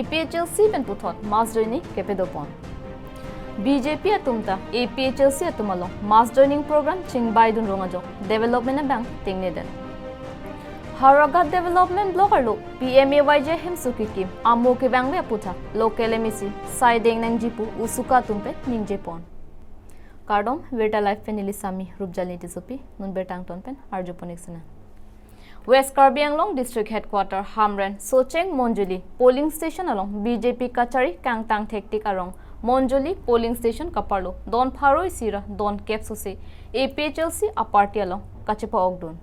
APHLC pen puthot mass joining kepedopon. BJP atumta APHLC atumalo mass joining program chingbaidun rongajo development bank tingneden. Howraghat Development Block Arlo PMAY-G Ahemso kikim amo kevangve aphuthak local emisi sideng nang jipu USUKA tumpe ningjepon. Kardom Birta life penili sami rupjali tisopi nun betang tonpen arjoponixena. West Karbi Anglong District Heardquarter Hamren socheng Monjili Poling Station along BJP kachari kangtang thek arong Monjili Poling Station keparlo don pharo sira don sose APHLC aparty along kache ogdun.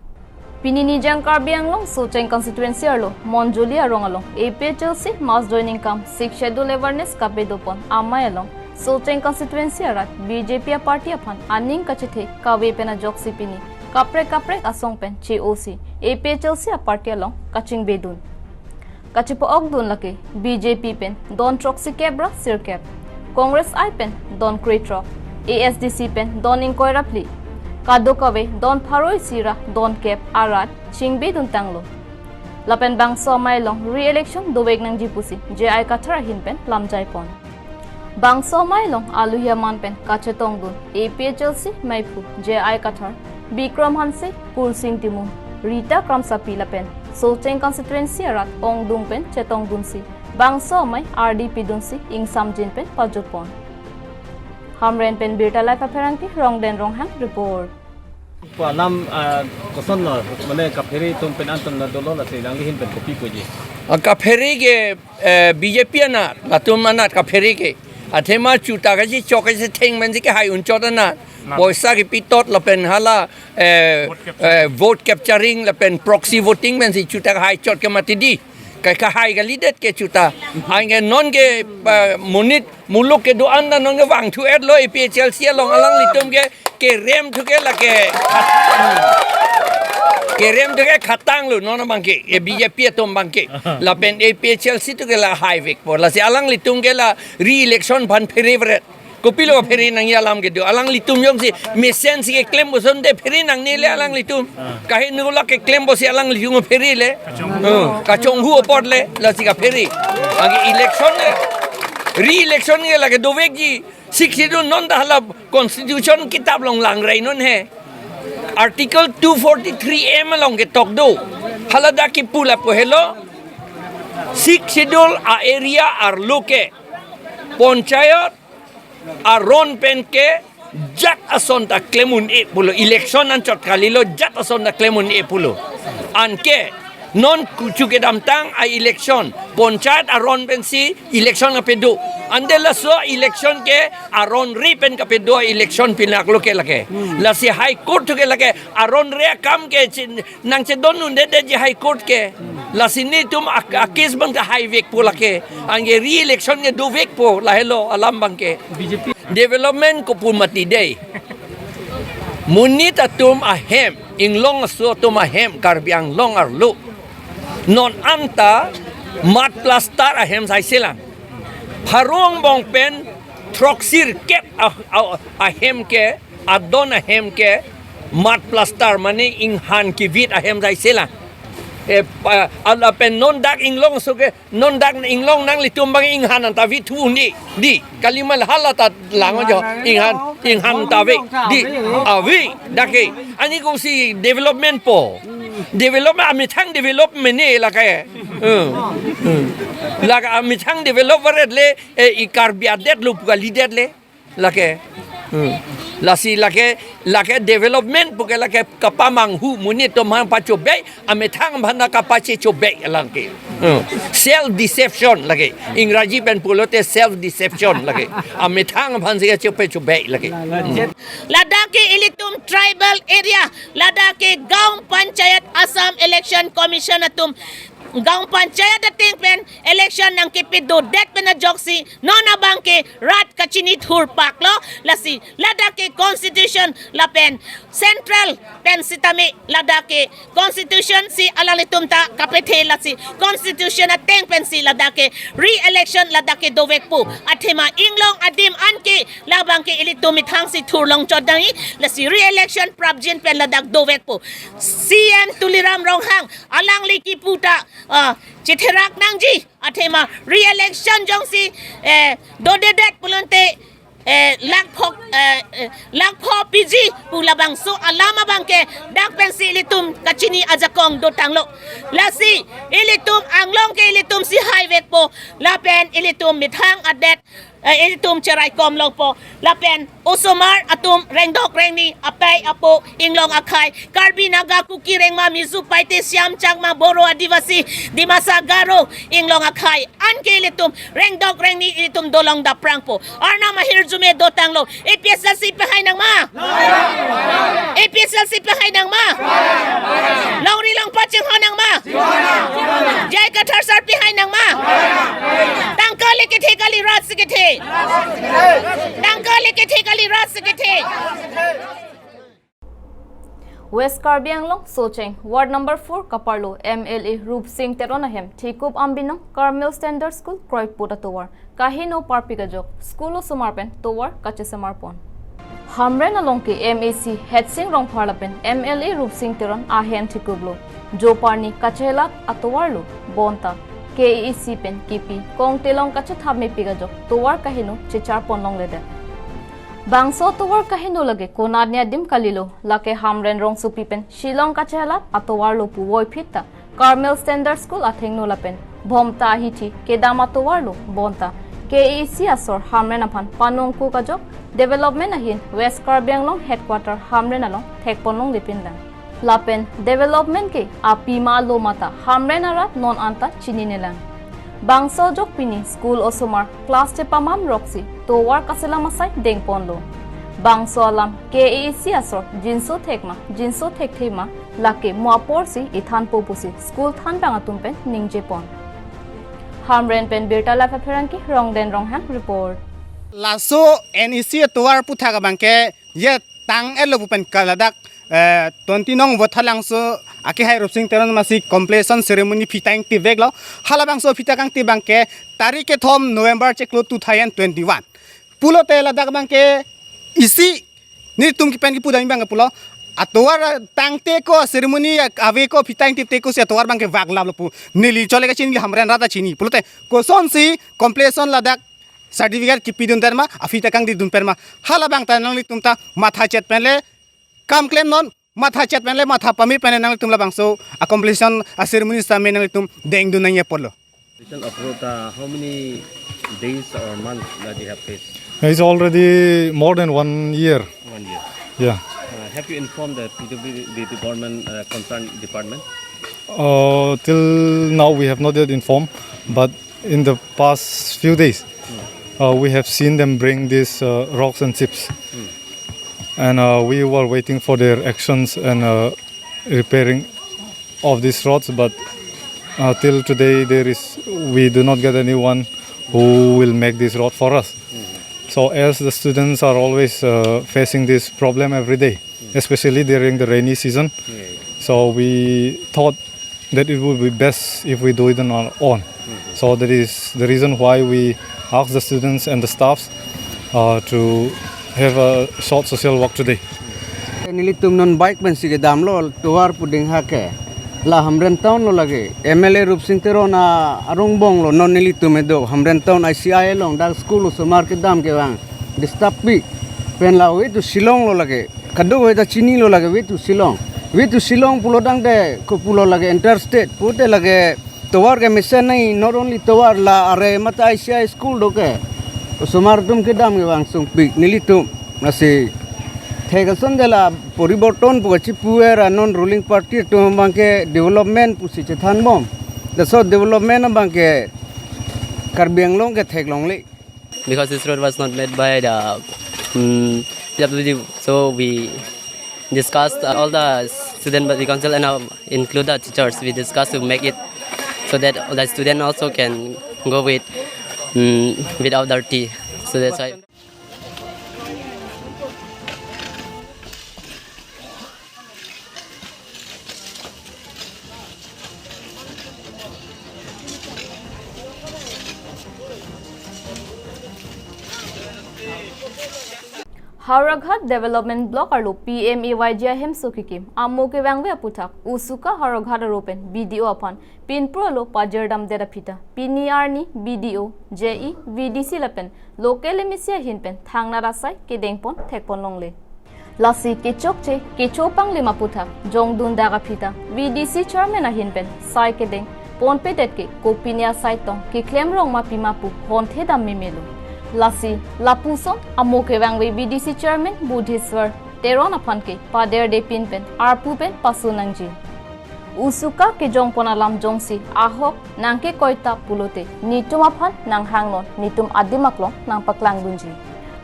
Pini nijang Karbi Anglong socheng constituency Arlo Monjili arong along APHLC mass joining kam 6 schedule awareness kapedopon amay along socheng constituency arat BJP aparty aphan aning kache kawe pena joksi pini kapre asong pen COC APHLC aparty along kaching bedun kache ogdun lake BJP pen don troxy kebra sir cap Congress I pen don kretrok ASDC pen don inkoira pli Kado kawe don pharo sira don kep arat chingbe dun tanglo lapen bang so mai long re-election doweg nang jipusi JI kathara hin pen lamjai pon bang so mai long aluhia man pen kache tong dun APHLC maipu JI kathar Bikram hanse Pul Singh Timu Rita Kramsapi lapen socheng constituency arat ong dung pen chetong dunsi bang so mai RDP dunsi ing samjin pen pajupon Hamren pen Birta life apparently wrong den wrong hang report. Nam koson no mane kaperi tum pen anton na dolo la se langli hin pen kopi ko ji. Kaperi ke BJP na latum manat kaperi ke athema chuta ka ji chok se theng men ji ke hai un chota na poisa ki pitot la pen hala vote capturing la pen proxy voting men si chuta ka hai chot ke matidi ka hai ga lidet ke chuta ainge non ke munit muluk ke doan na non ke wang thu et lo APHLC long alang litum ke rem thu ke la ke rem thu ke khatang lu non bang ke BJP tom bang ke la pen APHLC tu ke la hai vek por la si alang litum ke la re-election ban favorite kopilo pheri nang yalam ke do alang litum yom si mesen si ke claim boson de pheri nang ne le alang litum kahe nula ke claim bosi alang litum pheri le kachong hu opor le la si ka pheri age election re-election ke la ke do vek ji sikhidu non da hala constitution kitab long lang rai non he article 243 m long ke tok do hala da ki pula po hello sikhidu a area Arlo ke panchayat aron pen ke jat ason ta klemun e pulo election an chot kalilo jat ason ta klemun e pulo an ke non chuke dam tang a election panchayat aron pen si election ka pedo andela so election ke aron ri pen ka pedo election pinak lo ke lake la si high court ke lake aron re kam ke nang che don nun de ji high court ke la sini tum akis bang ka high vek po lake ange re election ke do vek po la hello alam bang ke BJP development ko pun mati day munit atum ahem inglong so tum ahem Karbi Anglong Arlo non anta mat plastar ahem sai silang harong bong pen troxir kep ahem ke adon ahem ke mat plastar mane inghan ki vit ahem sai silang ala pen non dak inglong so ke non dak inglong nang litum bang inghan anta vit thu ni di kalimal halata lango jo inghan ta ve di avi dake ani ko si development po development ami thang development ne la ka la ka ami thang developer le e Karbi adet lup ga leader le la ke la si la ke development puke la ke kapamang hu munit to mang pa chobe ami thang bhana ka pa che chobe la ke self deception la ke ingraji pen pulote self deception la ke ami thang bhan se chobe la ke Ladakh ke Ilitum tribal area Ladakh ke gaon panchayat Assam election commission atum gaon panchayat ating pen election nang kipido det pen na joksi nona bangke rat kachinit hurpak lo lasi Ladakh ke constitution lapen central pen sitame Ladakh ke constitution si alalitum ta kapete lasi constitution ating pen si Ladakh ke re-election Ladakh ke dovek pu athema inglong adim anke labang ke Ilitum mithang si thurlong chodang lasi re-election prabjin pen Ladakh dovek pu CM tuliram ronghang alang liki puta Chitherak nangji atema re-election jong si dodedet pulante lakpo PG pula bang so alama bangke dak pensi ilitum kachini ajakong do tanglo lasi ilitum anglong ke ilitum si highway po lapen ilitum mithang adet ilitum cerai kom long po lapen usomar atum rengdok rengni apai apo inglong akai karbi naga kuki rengma mizu paite siam changma boro adivasi dimasa garo inglong akai anke ilitum rengdok rengni ilitum dolong da prang po arna mahir jume do tanglo APHLC pahay nang ma APHLC pahay nang ma longri long paching hanang ma jai kathar sar pahay nang ma tangkali kithe kali rat sikithe tangkali kithe kali rat sikithe West Karbi Anglong socheng Ward number 4 Keparlo MLA Rup Singh Teronahem Thikup Ambinong Carmel Standard School Croydput Towar Kahino Parpigajok School of Sumarpen Towar Kache Samarpon Hamren along ke MAC Head Singh Rong Parlapen MLA Rup Singh Teron Ahem Thikublo Joparni Kachelat Atowarlo Bonta KEC Pen Kipi Kong Telong Kache Thame Pigajok Towar Kahino Chichar Ponlong Lede Bangso towar kahino lage konadnya dim kalilo lake Hamren rong supipen Shillong kachelat atowar lo puwoy phita Carmel Standard School athengno lapen Bhomta hithi kedama towar lo bonta KEC asor Hamren aphan panong ku kajok development ahin West Karbi Anglong Heardquarter Hamren along thek ponong lipindan lapen development ke apima lo mata Hamren arat non anta chininelang Bangso jok Pini School Osomar Class Tepamam Roxy Towar Kasela Masai Deng Ponlo Bangso Alam KEC Asor Jinso Thekma Jinso Thek Thema Lake Muaporsi Ithan Popusi School Than Bangatumpen Ningje Pon Hamren Pen Birta Life Appearanki Rong Den Rong Hang Report Laso NEC Towar Puthak Banke Ye Tang Elopupen Kaladak 20 nong Vothalang so Aki hai Rup Singh Teron masih completion ceremony fitang tibek lo halabang so fitakang tibang ke tarike thom November cheklo 2021 pulo te ladak bang ke isi ni tum ki pen ki pudang bang pulo atowar tangte ko ceremony ave ko fitang tibte ko se atowar bang ke wag lab pu nili chole ka chini Hamren rada chini pulo te koson si completion ladak certificate ki pidun derma afita kang di dun perma halabang tanang li tumta matha chet penle kam claim non Matha chat penle matha pami pene nang tum labang so a completion a ceremony same nang tum deng dun nang polo. How many days or months that you have faced? It's already more than 1 year. 1 year. Yeah. Have you informed the PWD department, concerned department? Till now we have not yet informed, but in the past few days, we have seen them bring these rocks and chips. And we were waiting for their actions and repairing of these roads, but till today we do not get anyone who will make this road for us. So as the students are always facing this problem every day, especially during the rainy season, so we thought that it would be best if we do it on our own. So that is the reason why we asked the students and the staffs to have a short social walk today. Nilitum non bike ben sige damlo towar puding hake la Hamren town lo lage MLA Rup Singh Teron arong bong lo non nilitum edo Hamren town ICI long dak school so market dam ke wang distapi pen la we to Shillong lo lage kado we da chini lo lage we to Shillong pulo dang de ko pulo lage interstate pute lage towar ke mission nahi not only towar la are mata ICI school do ke Sumar tum ke dam ke wang sung pik nilitum nasi thekason dela poriborton pugachi puera non ruling party to bangke development pusi chethan bom the so development bangke Karbi Anglong ke theklong le because this road was not made by the PWD, so we discussed all the student body council and include the teachers. We discussed to make it so that the student also can go without dirty. So that's why. Howraghat Development Block Arlo PMAY-G Ahemso kikim kevangve aphuthak USUKA Howraghat Aro BDO aphan pinpur alo pajir dam dera apita Pini arni BDO JE VDC lapen local emisia hinpen thangna rasai kedengpon thekpon longle lasi kechokche kechopang lima aphuthak jongdun daga apita VDC chairman ahinpen sai kedeng ponpe detke kopinia saitong kiklem rong mapimapu honthe dam mimelu Lasi Lapuson kevangve BDC chairman Buddhiswar Teron aphanke pader de pinpen arpupen pasunangji USUKA ke jongponalam jongsi ahok nangke koita pulote nitum aphan nang hanglon nitum adimaklong nang paklang bunji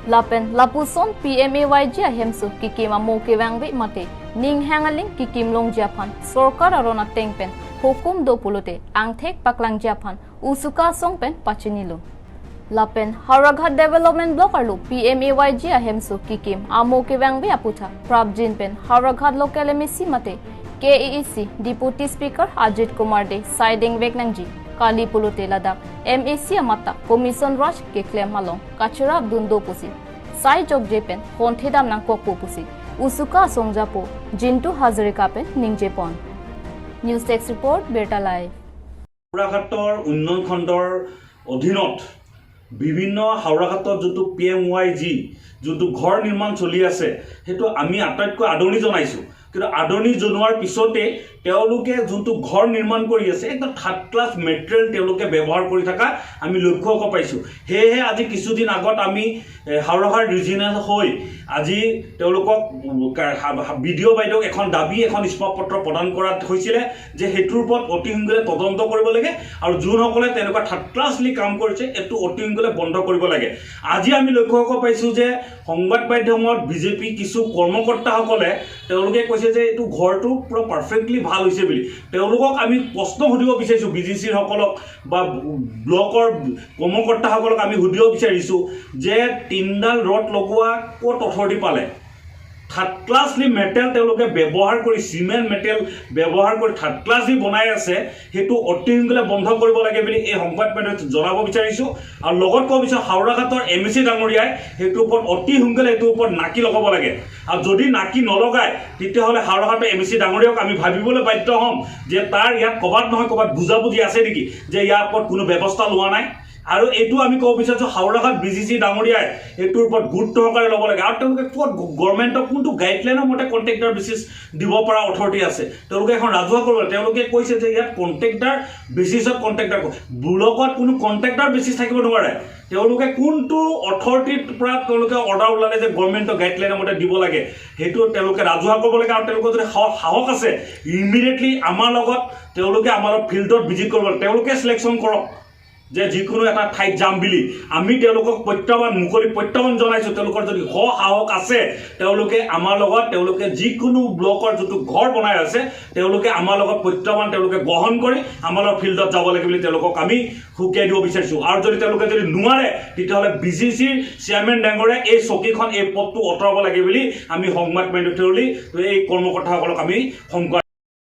lapen Lapuson PMAY-G Ahemso kikim kevangve mate ning hangaling kikim longji aphan sorkar arona tengpen hukum do pulote angthek paklang japhan USUKA songpen pachinilo Lapen Howraghat Development Block Arlo PMAY-G Ahemso kikim kevangve aphuthak prabjin pen Howraghat local emisi mate KEEC Deputy Speaker Ajit Kumar de siding vegnangji kali pulote ladak MAC amata Commission Raj ke claim malong kachara dundo pusi sai jok jepen honthedam nang kokpo pusi USUKA songjapo Jintu Hazarika pen ningjepon News Text Report Birta Live Howraghator উন্নয়ন খণ্ডৰ অধীনত বিভিন্ন হাওড়াঘাটত যোনটো PMAY-G যোনটো ঘৰ নিৰ্মাণ চলি আছে সেইটো আমি আটাইতকৈ আদৰণি জনাইছো কিন্তু আদৰণি জনোৱাৰ পিছতে তেওঁলোকে যোনটো ঘৰ নিৰ্মাণ কৰি আছে একদম থাৰ্ড ক্লাছ মেটেৰিয়েল তেওঁলোকে ব্যৱহাৰ কৰি থকা আমি লক্ষ্য কৰিব পাইছো হেহে আজি কিছুদিন আগত আমি হাওড়াঘাট ৰিজিয়নেল হৈ আজি তেওঁলোকক ভিডিঅ' বাইদেউ এখন দাবী এখন স্মাৰকপত্ৰ প্ৰদান কৰা হৈছিল যে হেতুৰ ওপৰত অতি সোনকালে তদন্ত কৰিব লাগে আৰু যোনসকলে তেনেকুৱা থাৰ্ড ক্লাছলি কাম কৰিছে এটো অতি সোনকালে বন্ধ কৰিব লাগে আজি আমি লক্ষ্য কৰিব পাইছো যে সংবাদ মাধ্যমত বিজেপি কিছু কৰ্মকৰ্তাসকলে তেওঁলোকে কৈছে যে এটো ঘৰটো পুৰা পাৰফেক্টলি ভাল হৈছে বুলি তেওঁলোকক আমি প্ৰশ্ন সুধিব বিচাৰিছো বিজিচিৰ সকলক বা ব্লকৰ কৰ্মকৰ্তাসকলক আমি সুধিব বিচাৰিছো যে তিনডাল ৰড লগোৱা কোট অথৰিটি পালে থাৰ্ড ক্লাছলি মেটেল তেওঁলোকে ব্যৱহাৰ কৰি সিমেন্ট মেটেল ব্যৱহাৰ কৰি থাৰ্ড ক্লাছলি বনাই আছে হেতু অতি সোনকালে বন্ধ কৰিব লাগে বুলি এই সংবাদ মাধ্যমত জনাব বিচাৰিছো আৰু লগত ক'ব বিচাৰিছো হাওড়াঘাটৰ এমএসি ডাঙৰীয়াই হেতু ওপৰত অতি সোনকালে হেতু ওপৰত নাকি লগাব লাগে আৰু যদি নাকি নলগায় তেতিয়াহ'লে হাওড়াঘাটৰ এমএসি ডাঙৰীয়াক আমি ভাবিবলৈ বাধ্য হ'ম যে তাৰ ইয়াত ক'বাত নহয় ক'বাত বুজাবুজি আছে নেকি যে ইয়াৰ ওপৰত কোনো ব্যৱস্থা লোৱা নাই আৰু এটো আমি ক'ব বিচাৰিছো হাওড়াঘাট বিজিচি ডাঙৰীয়াই এটোৰ ওপৰত গুৰুত্ব সহকাৰে ল'ব লাগে আৰু তেওঁলোকে ক'ত গভৰ্ণমেণ্টৰ কোনটো গাইডলাইনৰ মতে কন্ট্ৰেক্টৰ বেচিছ দিব পৰা অথৰিটি আছে তেওঁলোকে এখন ৰাজহুৱা কৰিব তেওঁলোকে কৈছে যে ইয়াত কন্ট্ৰেক্টৰ বেচিছত কন্ট্ৰেক্টৰ ব্লকত কোনো কন্ট্ৰেক্টৰ বেচিছ থাকিব নোৱাৰে তেওঁলোকে কোনটো অথৰিটিৰ পৰা তেওঁলোকে অৰ্ডাৰ ওলালে যে গভৰ্ণমেণ্টৰ গাইডলাইনৰ মতে দিব লাগে হেতু তেওঁলোকে ৰাজহুৱা কৰিব লাগে আৰু তেওঁলোকৰ যদি সাহস আছে ইমিডিয়েটলি আমাৰ লগত তেওঁলোকে আমাৰ ফিল্ডত ভিজিট কৰিব তেওঁলোকে সিলেকশ্যন কৰক যে যিকোনো এটা ঠাইত যাম বুলি আমি তেওঁলোকক প্ৰত্যাহ্বান মুকলি প্ৰত্যাহ্বান জনাইছো তেওঁলোকৰ যদি সাহস আছে তেওঁলোকে আমাৰ লগত তেওঁলোকে যিকোনো ব্লকৰ যেটো ঘৰ বনাই আছে তেওঁলোকে আমাৰ লগত প্ৰত্যাহ্বান তেওঁলোকে গ্ৰহণ কৰি আমাৰ ফিল্ডত যাব লাগে বুলি তেওঁলোকক আমি হুকিয়াই দিব বিচাৰিছো আৰু যদি তেওঁলোকে যদি নোৱাৰে তেতিয়াহ'লে বিজিচিৰ চেয়াৰমেন ডাঙৰে এই চকীখন এই পদটো অতৰাব লাগে বুলি আমি সংবাদ মাধ্যমত এই কৰ্মকৰ্তাসকলক আমি